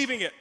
believing it.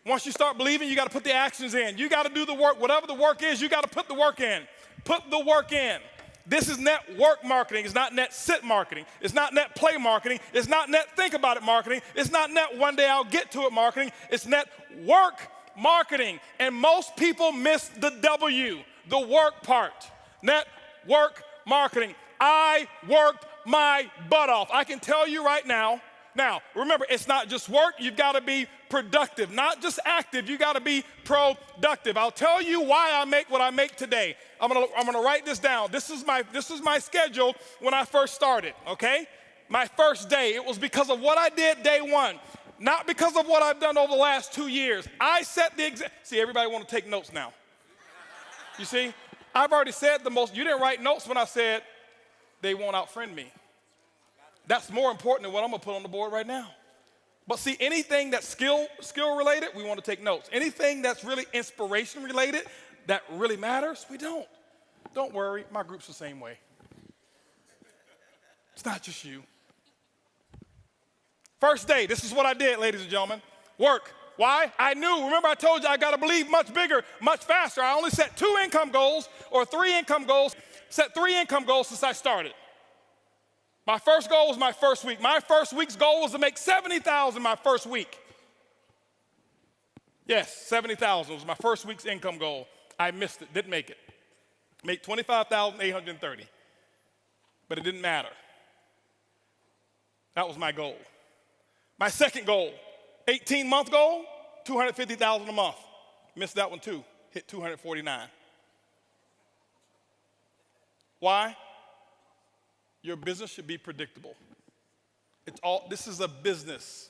Once you start believing, you got to put the actions in. You got to do the work. Whatever the work is, you got to put the work in. Put the work in. This is network marketing. It's not net sit marketing. It's not net play marketing. It's not net think about it marketing. It's not net one day I'll get to it marketing. It's net work marketing. And most people miss the W, the work part. Network marketing. I worked my butt off. I can tell you right now. Now, remember, it's not just work. You've got to be productive, not just active. You got to be productive. I'll tell you why I make what I make today. I'm gonna write this down. This is my schedule when I first started, okay? My first day, it was because of what I did day one, not because of what I've done over the last 2 years. I set the example. See, everybody want to take notes now. You see, I've already said the most. You didn't write notes when I said they won't outfriend me. That's more important than what I'm gonna put on the board right now. But see, anything that's skill related, we want to take notes. Anything that's really inspiration related, that really matters, we don't. Don't worry, my group's the same way. It's not just you. First day, this is what I did, ladies and gentlemen. Work. Why? I knew. Remember, I told you I got to believe much bigger, much faster. I only set 2 income goals or 3 income goals. Set 3 income goals since I started. My first goal was my first week. My first week's goal was to make $70,000 my first week. Yes, $70,000 was my first week's income goal. I missed it, didn't make it. Make $25,830, but it didn't matter. That was my goal. My second goal, 18-month goal, $250,000 a month. Missed that one too, hit $249. Why? Your business should be predictable. This is a business.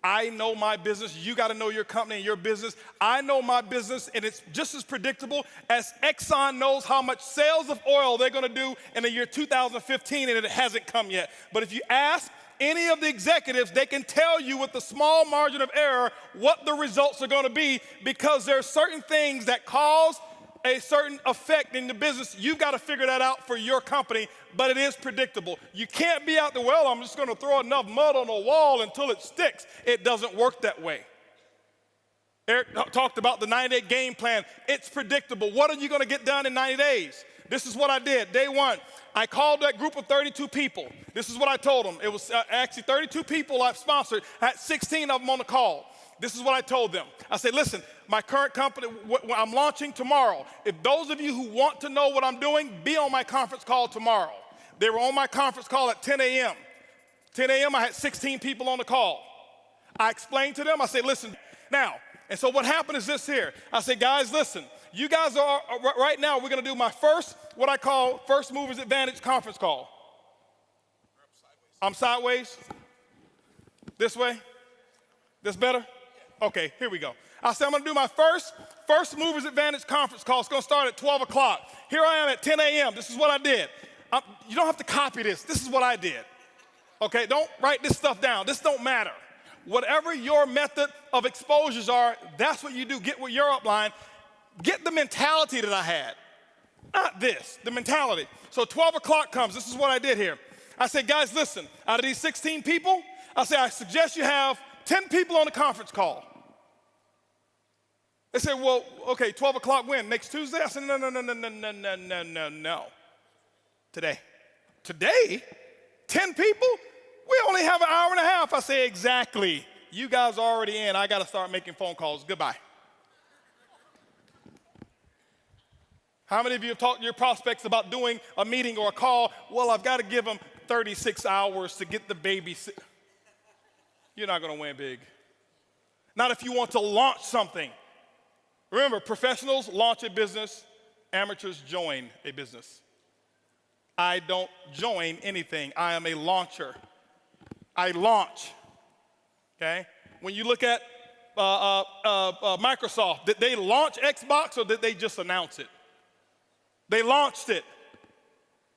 I know my business. You got to know your company and your business. I know my business, and it's just as predictable as Exxon knows how much sales of oil they're going to do in the year 2015, and it hasn't come yet. But if you ask any of the executives, they can tell you with a small margin of error what the results are going to be, because there are certain things that cause a certain effect in the business. You've got to figure that out for your company, but it is predictable. You can't be out there, well, I'm just going to throw enough mud on the wall until it sticks. It doesn't work that way. Eric talked about the 90-day game plan. It's predictable. What are you going to get done in 90 days? This is what I did. Day one, I called that group of 32 people. This is what I told them. It was actually 32 people I've sponsored. I had 16 of them on the call. This is what I told them. I said, listen, my current company, I'm launching tomorrow. If those of you who want to know what I'm doing, be on my conference call tomorrow. They were on my conference call at 10 a.m. 10 a.m., I had 16 people on the call. I explained to them, I said, listen, now, and so what happened is this here. I said, guys, listen, you guys are, right now, we're going to do my first, what I call First Movers Advantage conference call. I'm sideways? This way? This better? Okay, here we go. I said I'm going to do my first Movers Advantage conference call. It's going to start at 12 o'clock. Here I am at 10 a.m. This is what I did. You don't have to copy this. This is what I did. Okay, don't write this stuff down. This don't matter. Whatever your method of exposures are, that's what you do. Get with your upline. Get the mentality that I had. Not this, the mentality. So 12 o'clock comes. This is what I did here. I said, guys, listen, out of these 16 people, I said, I suggest you have 10 people on the conference call. They said, well, okay, 12 o'clock when? Next Tuesday? I said, no. Today. Today? 10 people? We only have an hour and a half. I say, exactly. You guys are already in. I got to start making phone calls. Goodbye. How many of you have talked to your prospects about doing a meeting or a call? Well, I've got to give them 36 hours to get the baby. You're not going to win big. Not if you want to launch something. Remember, professionals launch a business, amateurs join a business. I don't join anything. I am a launcher. I launch, okay? When you look at Microsoft, did they launch Xbox or did they just announce it? They launched it.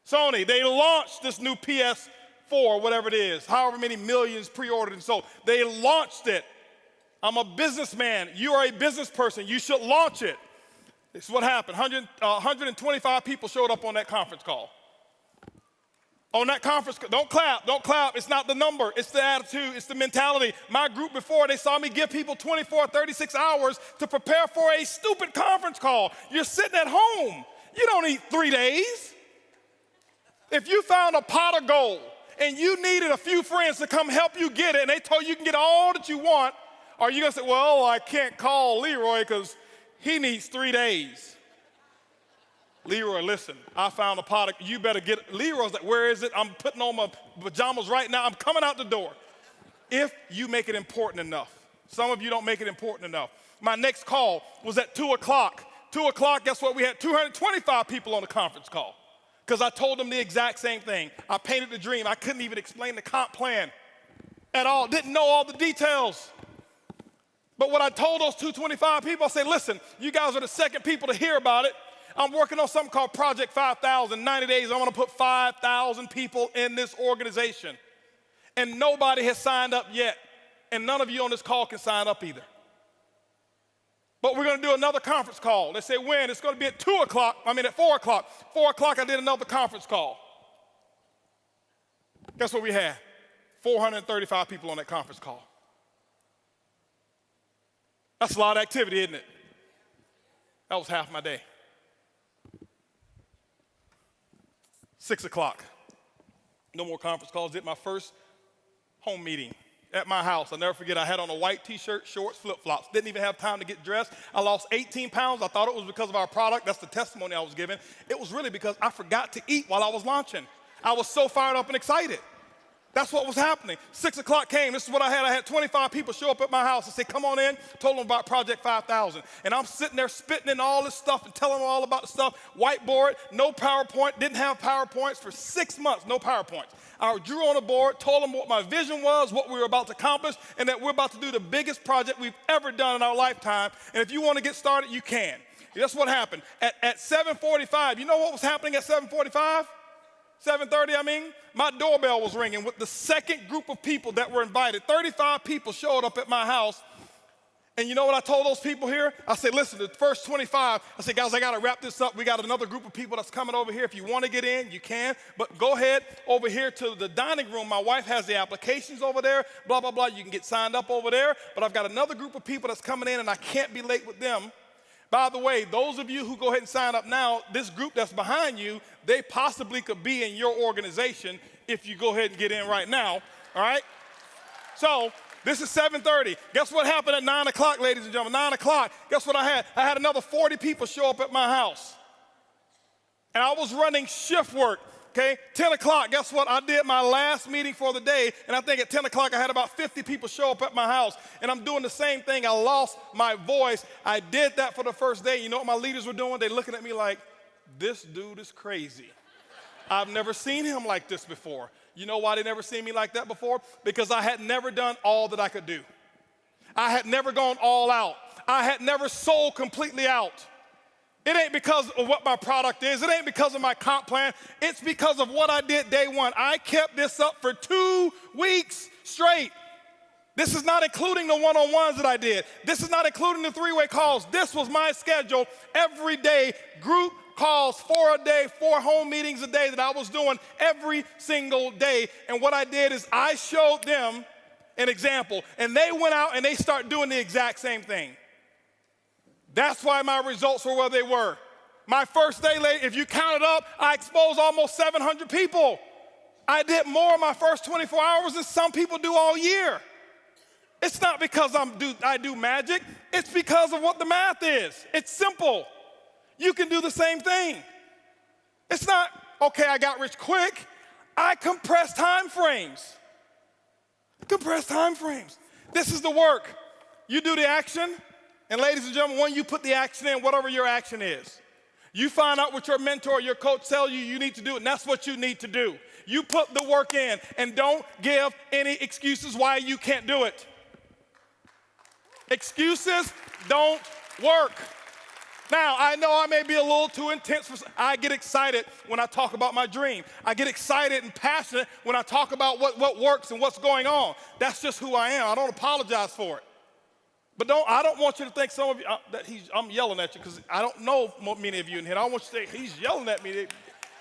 Sony, they launched this new PS4, whatever it is, however many millions pre-ordered and sold. They launched it. I'm a businessman. You are a business person. You should launch it. This is what happened. 125 people showed up on that conference call. On that conference, don't clap, don't clap. It's not the number, it's the attitude, it's the mentality. My group before, they saw me give people 24, 36 hours to prepare for a stupid conference call. You're sitting at home. You don't need 3 days. If you found a pot of gold and you needed a few friends to come help you get it and they told you can get all that you want, are you gonna say, well, I can't call Leroy because he needs 3 days? Leroy, listen, I found a pot of, you better get it. Leroy's like, where is it? I'm putting on my pajamas right now. I'm coming out the door. If you make it important enough. Some of you don't make it important enough. My next call was at 2 o'clock. 2 o'clock, guess what? We had 225 people on the conference call because I told them the exact same thing. I painted the dream. I couldn't even explain the comp plan at all. Didn't know all the details. But what I told those 225 people, I said, listen, you guys are the second people to hear about it. I'm working on something called Project 5,000. 90 days, I want to put 5,000 people in this organization. And nobody has signed up yet. And none of you on this call can sign up either. But we're going to do another conference call. They say when? It's going to be at 4 o'clock. 4 o'clock, I did another conference call. Guess what we had? 435 people on that conference call. That's a lot of activity, isn't it? That was half my day. 6 o'clock, no more conference calls. Did my first home meeting at my house. I'll never forget, I had on a white t-shirt, shorts, flip-flops. Didn't even have time to get dressed. I lost 18 pounds. I thought it was because of our product. That's the testimony I was giving. It was really because I forgot to eat while I was launching. I was so fired up and excited. That's what was happening. 6 o'clock came. This is what I had. I had 25 people show up at my house and say, come on in. Told them about Project 5,000. And I'm sitting there spitting in all this stuff and telling them all about the stuff. Whiteboard, no PowerPoint. Didn't have PowerPoints for 6 months, no PowerPoints. I drew on a board, told them what my vision was, what we were about to accomplish, and that we're about to do the biggest project we've ever done in our lifetime. And if you want to get started, you can. That's what happened. At 7:45, you know what was happening at 7:45? 7:30, my doorbell was ringing with the second group of people that were invited. 35 people showed up at my house. And you know what I told those people here? I said, listen, the first 25, I said, guys, I got to wrap this up. We got another group of people that's coming over here. If you want to get in, you can. But go ahead over here to the dining room. My wife has the applications over there, blah, blah, blah. You can get signed up over there. But I've got another group of people that's coming in, and I can't be late with them. By the way, those of you who go ahead and sign up now, this group that's behind you, they possibly could be in your organization if you go ahead and get in right now, all right? So this is 7:30. Guess what happened at 9 o'clock, ladies and gentlemen? 9 o'clock, guess what I had? I had another 40 people show up at my house. And I was running shift work, okay? 10 o'clock, guess what? I did my last meeting for the day, and I think at 10 o'clock I had about 50 people show up at my house. And I'm doing the same thing. I lost my voice. I did that for the first day. You know what my leaders were doing? They're looking at me like, this dude is crazy. I've never seen him like this before. You know why they never seen me like that before? Because I had never done all that I could do. I had never gone all out. I had never sold completely out. It ain't because of what my product is. It ain't because of my comp plan. It's because of what I did day one. I kept this up for 2 weeks straight. This is not including the one-on-ones that I did. This is not including the 3-way calls. This was my schedule every day, group calls, 4 a day, 4 home meetings a day that I was doing every single day. And what I did is I showed them an example, and they went out and they started doing the exact same thing. That's why my results were where they were. My first day, if you count it up, I exposed almost 700 people. I did more in my first 24 hours than some people do all year. It's not because I do magic. It's because of what the math is. It's simple. You can do the same thing. It's not, okay, I got rich quick. I compress time frames. Compress time frames. This is the work. You do the action, and ladies and gentlemen, when you put the action in, whatever your action is, you find out what your mentor or your coach tells you need to do, and that's what you need to do. You put the work in, and don't give any excuses why you can't do it. Excuses don't work. Now, I know I may be a little too intense. I get excited when I talk about my dream. I get excited and passionate when I talk about what works and what's going on. That's just who I am. I don't apologize for it. But I don't want you to think some of you, I'm yelling at you because I don't know many of you in here. I don't want you to think he's yelling at me.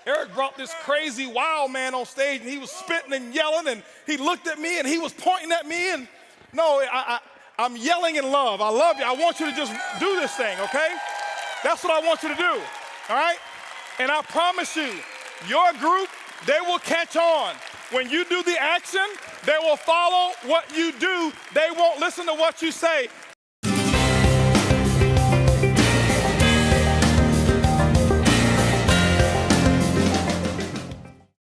Eric brought this crazy wild man on stage, and he was spitting and yelling, and he looked at me, and he was pointing at me, and no, I'm yelling in love. I love you. I want you to just do this thing, okay? That's what I want you to do, all right? And I promise you, your group, they will catch on. When you do the action, they will follow what you do. They won't listen to what you say.